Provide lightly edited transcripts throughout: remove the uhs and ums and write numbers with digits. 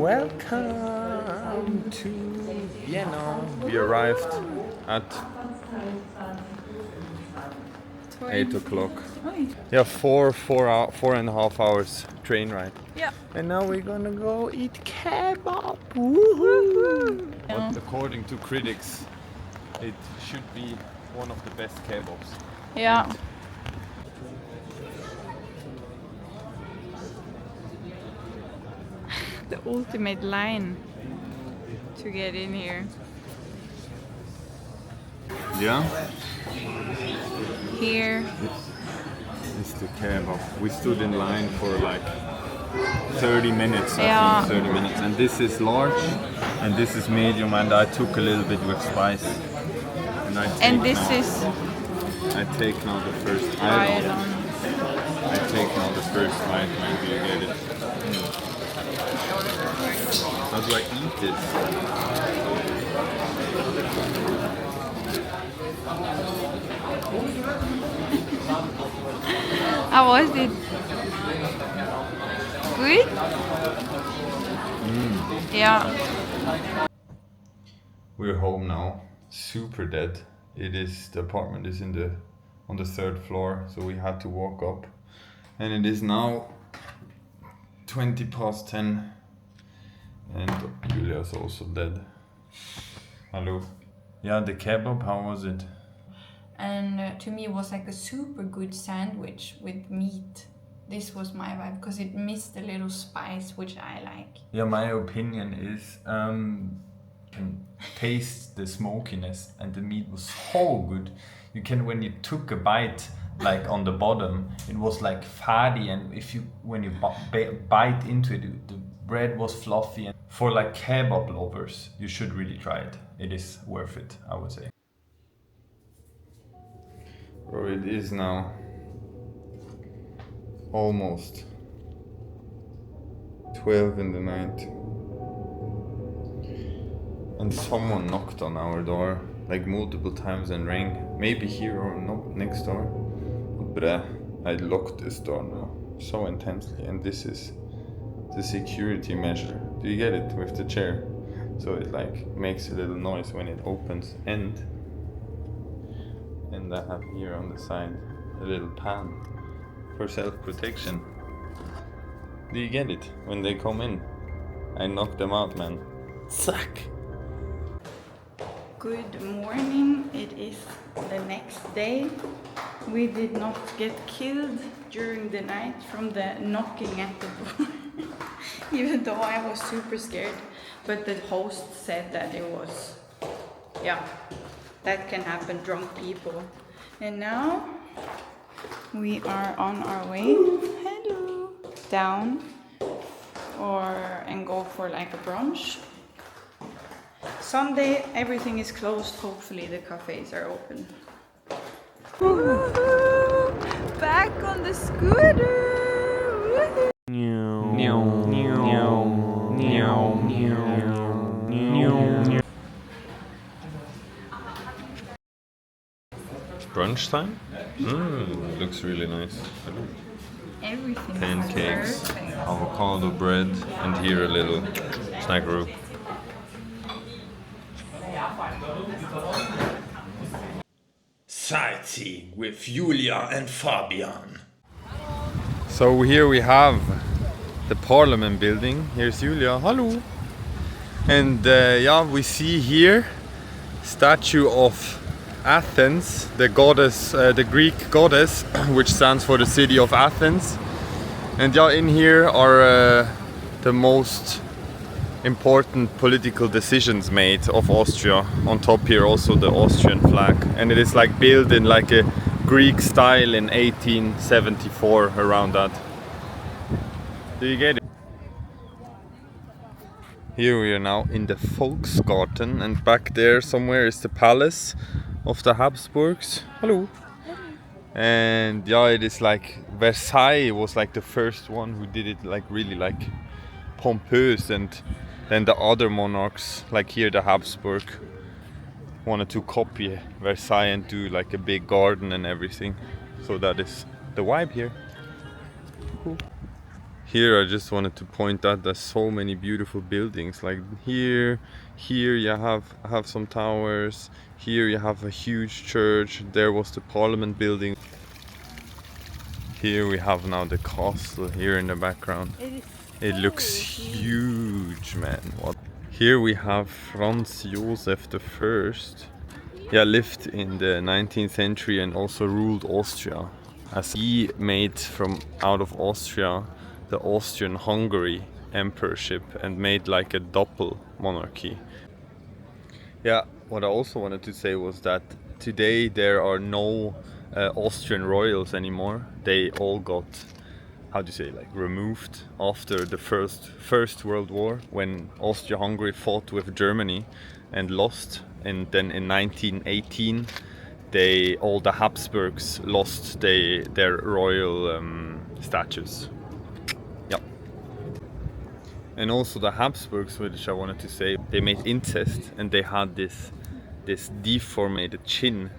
Welcome to Vienna. We arrived at 8 o'clock. Yeah, 4.5 hours train ride. Yeah. And now we're gonna go eat kebab. Woohoo! Yeah. But according to critics, it should be one of the best kebabs. Yeah. And the ultimate line to get in here. yeah, Here. it's the kebab. We stood in line for like 30 minutes, Yeah. I think, 30 minutes. And this is large, and this is medium, and I took a little bit with spice. And this is I take now the first right bite. on. I take now the first bite, maybe you get it. How do I eat this? How was it? Good? Yeah. We're home now. Super dead. The apartment is on the third floor, so we had to walk up. And it is now 20 past 10. And Julia's also dead. Hello. Yeah, the kebab, how was it? And to me it was like a super good sandwich with meat. This was my vibe because it missed a little spice, which I like. Yeah, my opinion is can taste the smokiness, and the meat was so good. You can, when you took a bite, like on the bottom, it was like fatty, and when you bite into it, the bread was fluffy. And for like kebab lovers, you should really try it. It is worth it, I would say. Bro, it is now almost 12 in the night. And someone knocked on our door like multiple times and rang. Maybe here or not next door. But I locked this door now so intensely, and this is the security measure. Do you get it with the chair? So it like makes a little noise when it opens, and I have here on the side a little pan for self-protection. Do you get it? When they come in, I knock them out, man. Suck. Good morning. It is the next day. We did not get killed during the night from the knocking at the door. Even though I was super scared. But the host said that it was, yeah, that can happen, drunk people. And now we are on our way, hello, down and go for like a brunch. Sunday, everything is closed. Hopefully the cafes are open. Woohoo! Back on the scooter! Brunch time? Looks really nice. Everything Pancakes, is perfect. avocado bread, and here a little snack room. Sightseeing with Julia and Fabian. So here we have the Parliament building. Here's Julia. Hello. And yeah, we see here statue of Athens, the goddess, the Greek goddess, which stands for the city of Athens. And yeah, in here are the most important political decisions made of Austria. On top here also the Austrian flag, and it is like built in like a Greek style in 1874, around that. Do you get it? Here we are now in the Volksgarten, and back there somewhere is the palace of the Habsburgs. Hello. And yeah, it is like Versailles was like the first one who did it like really like pompous, and then the other monarchs, like here the Habsburg, wanted to copy Versailles and do like a big garden and everything. So that is the vibe here. Cool. Here I just wanted to point out there's so many beautiful buildings. Like here you have some towers. Here you have a huge church. There was the Parliament building. Here we have now the castle here in the background. It looks huge, man. What? Here we have Franz Josef I. Yeah, lived in the 19th century and also ruled Austria. As he made from out of Austria the Austrian-Hungary emperorship and made like a double monarchy. Yeah, what I also wanted to say was that today there are no Austrian royals anymore. They all got, how do you say, like removed after the first World War, when Austria-Hungary fought with Germany and lost, and then in 1918 all the Habsburgs lost their royal statues. Yep. And also the Habsburgs, which I wanted to say, they made incest and they had this deformed chin,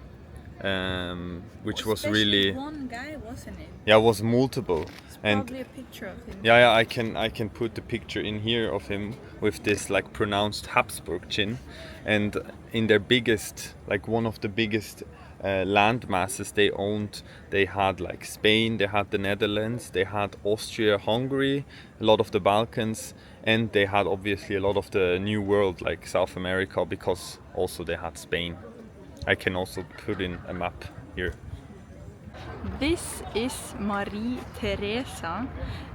which was really one guy, wasn't it? Yeah, it was multiple. It's and probably a picture of him. yeah, I can put the picture in here of him with this like pronounced Habsburg chin, and in their biggest, like one of the biggest land masses they owned, they had like Spain, they had the Netherlands, they had Austria-Hungary, a lot of the Balkans, and they had obviously a lot of the New World like South America, because also they had Spain. I can also put in a map here. This is Marie Theresa,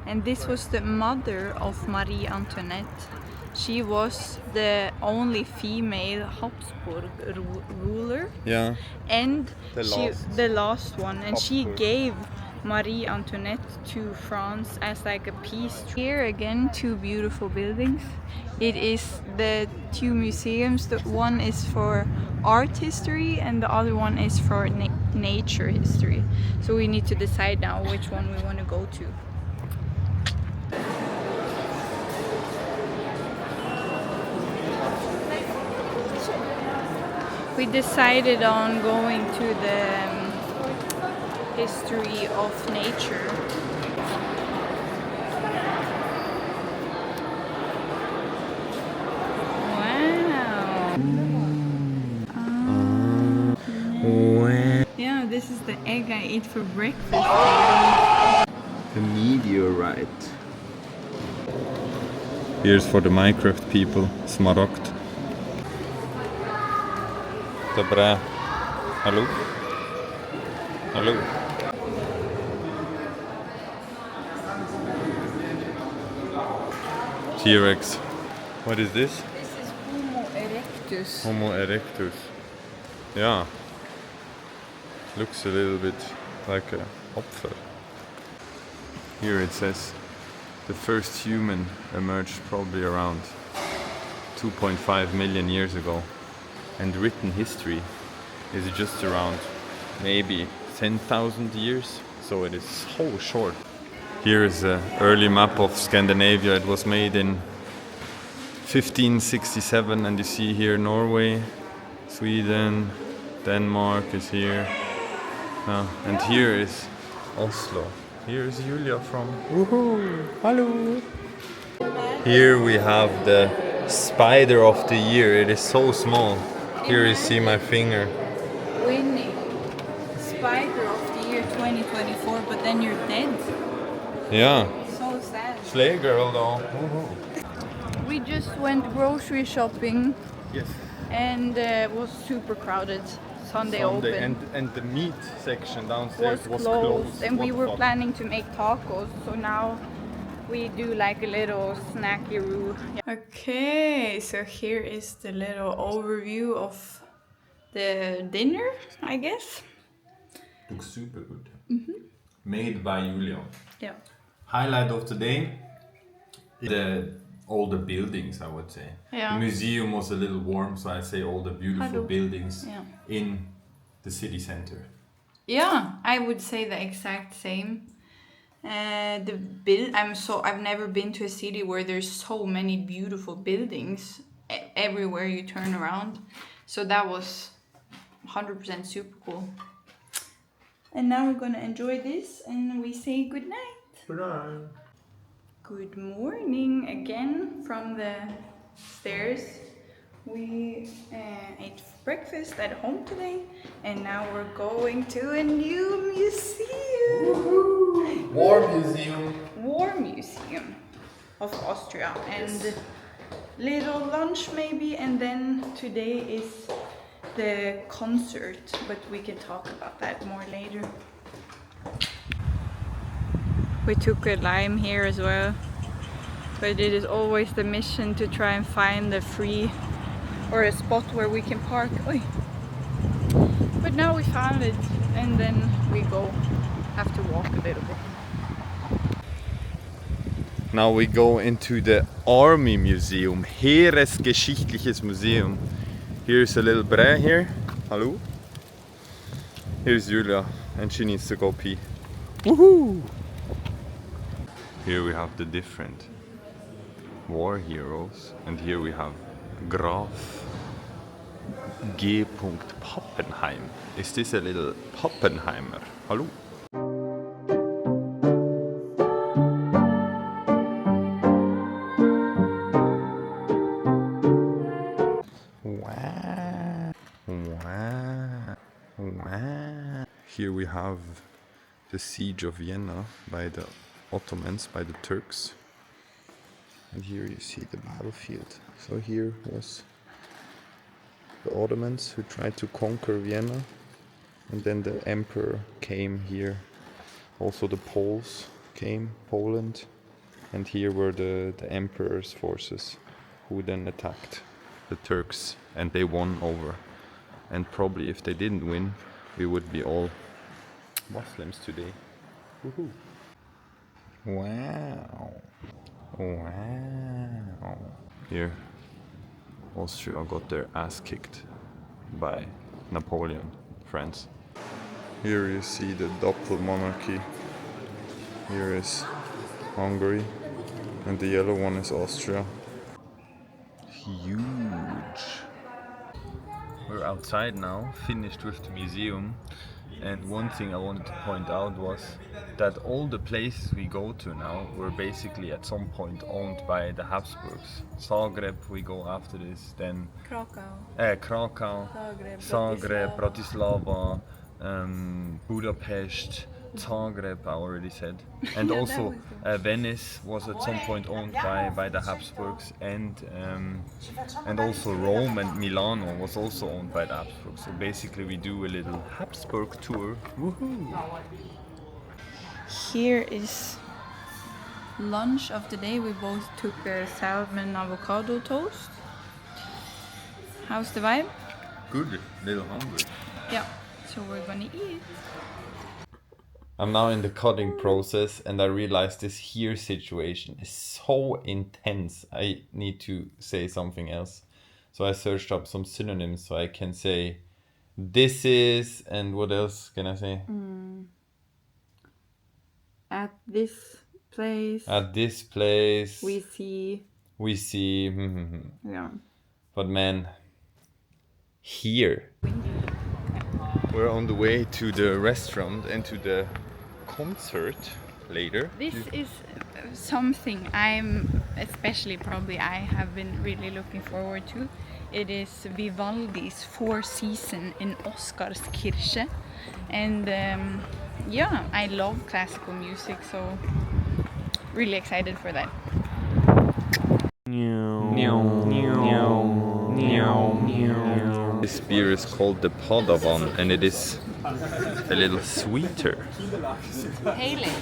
and this was the mother of Marie Antoinette. She was the only female Habsburg ruler. Yeah. And The last one, and she Habsburg. gave Marie Antoinette to France as like a peace. Here again, two beautiful buildings. It is the two museums. The one is for art history and the other one is for nature history. So we need to decide now which one we want to go to. We decided on going to the history of nature. Wow. Yeah, this is the egg I eat for breakfast. The meteorite. Here's for the Minecraft people, Smaragd. Dobra. Hallo? Hallo? T-Rex. What is this? This is Homo erectus. Homo erectus. Yeah. Looks a little bit like a Opfer. Here it says the first human emerged probably around 2.5 million years ago. And written history is just around maybe 10,000 years, so it is so short. Here is an early map of Scandinavia. It was made in 1567, and you see here Norway, Sweden, Denmark is here. And here is Oslo. Here is Julia from Woohoo! Hello! Here we have the spider of the year. It is so small. Here you see my finger. Winning spider of the year 2024, but then you're dead. Yeah. So sad. Slay girl though. Woohoo. We just went grocery shopping. Yes. And it was super crowded. Sunday open. And the meat section downstairs was closed. And we were fuck? planning to make tacos, so now we do like a little snacky-roo. Okay, so here is the little overview of the dinner, I guess. Looks super good. Made by Julia. Yeah. Highlight of today, all the buildings, I would say. Yeah. The museum was a little warm, so I say all the beautiful buildings in the city center. Yeah, I would say the exact same. I've never been to a city where there's so many beautiful buildings everywhere you turn around. So that was 100% super cool. And now we're gonna enjoy this and we say good night. Good night. Good morning again from the stairs. We ate breakfast at home today and now we're going to a new museum. Woohoo! War Museum. War Museum of Austria, and little lunch maybe, and then today is the concert, but we can talk about that more later. We took a lime here as well, but it is always the mission to try and find a free or a spot where we can park. Oy. But now we found it, and then we have to walk a little bit. Now we go into the Army Museum, Heeresgeschichtliches Museum. Here's a little Bre here. Hello. Here's Julia, and she needs to go pee. Woohoo! Here we have the different war heroes, and here we have Graf G. Pappenheim. Is this a little Pappenheimer? Hello. Wow. Wow. Wow. Here we have the siege of Vienna by the Ottomans, by the Turks. And here you see the battlefield. So here was the Ottomans who tried to conquer Vienna, and then the emperor came here. Also the Poles came, Poland, and here were the emperor's forces who then attacked the Turks, and they won over. And probably if they didn't win, we would be all Muslims today. Woohoo! Wow! Wow! Here, Austria got their ass kicked by Napoleon, France. Here you see the Doppel monarchy. Here is Hungary, and the yellow one is Austria. Huge! We're outside now, finished with the museum. And one thing I wanted to point out was that all the places we go to now were basically at some point owned by the Habsburgs. Zagreb we go after this, then Krakow, Zagreb, Bratislava, Budapest, Zagreb I already said. And also Venice was at some point owned by the Habsburgs, and also Rome and Milano was also owned by the Habsburgs. So basically we do a little Habsburg tour. Woohoo! Here is lunch of the day. We both took a salmon avocado toast. How's the vibe? Good, little hungry. Yeah, so we're gonna eat. I'm now in the cutting process, and I realize this here situation is so intense. I need to say something else. So I searched up some synonyms so I can say this is, and what else can I say? At this place. At this place. We see. Yeah. But man, here. We're on the way to the restaurant and to the concert later. This is something I'm, especially probably I have been really looking forward to. It is Vivaldi's Four Seasons in Oscarskirche, and yeah, I love classical music, so really excited for that. This beer is called the Padawan, and it is a little sweeter. Haley.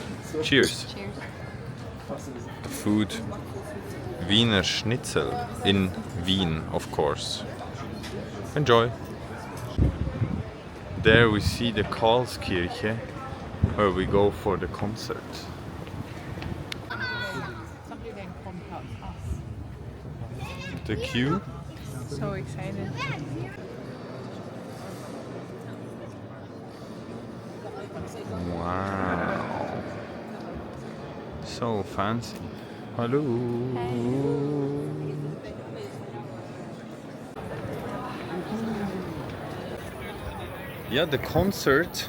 Cheers. Cheers. Food. Wiener Schnitzel in Wien, of course. Enjoy. There we see the Karlskirche, where we go for the concert. The queue. So excited. Wow. So fancy. Hello. Yeah, the concert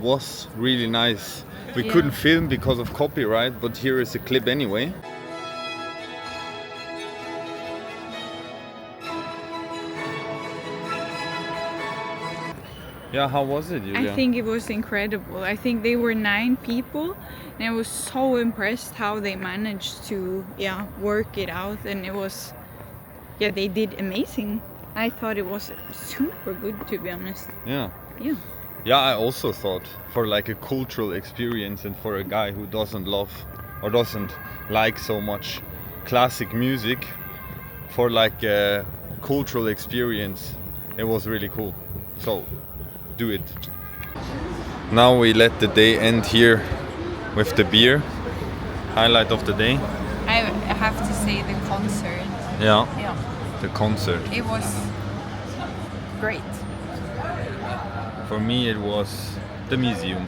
was really nice. We couldn't film because of copyright, but here is a clip anyway. Yeah, how was it, Julia? I think it was incredible. I think they were 9 people, and I was so impressed how they managed to work it out, and it was they did amazing. I thought it was super good, to be honest. Yeah, I also thought, for like a cultural experience and for a guy who doesn't love or doesn't like so much classic music, for like a cultural experience, it was really cool. So do it. Now we let the day end here with the beer. Highlight of the day. I have to say the concert. Yeah. The concert. It was great. For me it was the museum.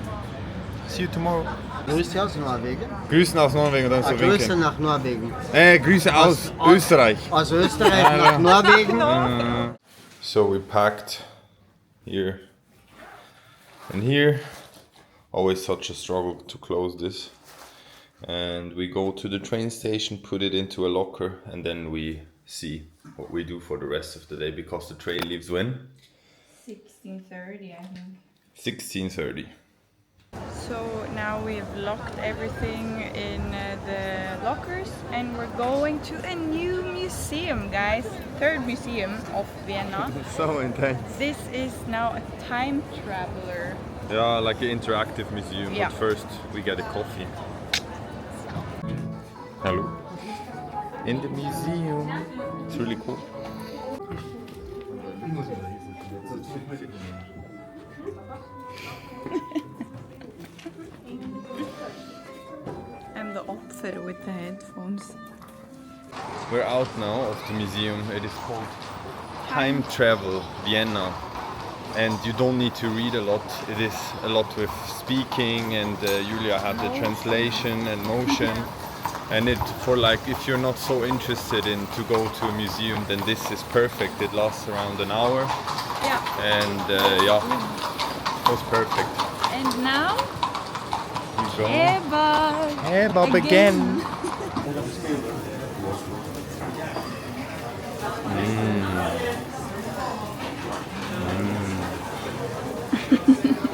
See you tomorrow. Grüße aus Norwegen. Grüßen aus Norwegen, dann so Grüße winken. nach Norwegen. Grüße aus Österreich. Aus Österreich nach Norwegen. So we packed here and here. Always such a struggle to close this. And we go to the train station, put it into a locker, and then we see what we do for the rest of the day, because the train leaves when? 16:30, I think. 16:30. So now we've locked everything in the lockers, and we're going to a new museum, guys. 3rd museum of Vienna. So intense. This is now a time traveler. Yeah, like an interactive museum. Yeah. But first we get a coffee. Hello. In the museum. It's really cool. I'm the opfer with the headphones. We're out now of the museum. It is called Time Travel Vienna. And you don't need to read a lot. It is a lot with speaking, and Julia had the translation and motion. And it, for like, if you're not so interested in to go to a museum, then this is perfect. It lasts around an hour. Yeah. And it was perfect. And now, You go. Kebab. Kebab again.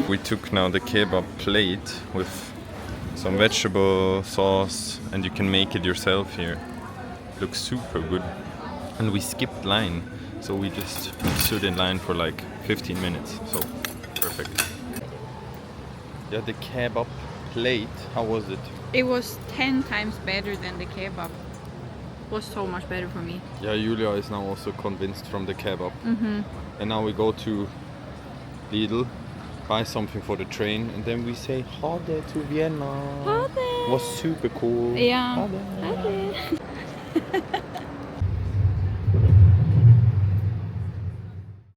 We took now the kebab plate with some vegetable sauce, and you can make it yourself here. Looks super good. And we skipped line, so we just stood in line for like 15 minutes. So perfect. Yeah, the kebab plate, how was it? It was 10 times better than the kebab. It was so much better for me. Yeah, Julia is now also convinced from the kebab. And now we go to Lidl, buy something for the train, and then we say Hode to Vienna. Hode. Was super cool. Yeah. Hode. Hode.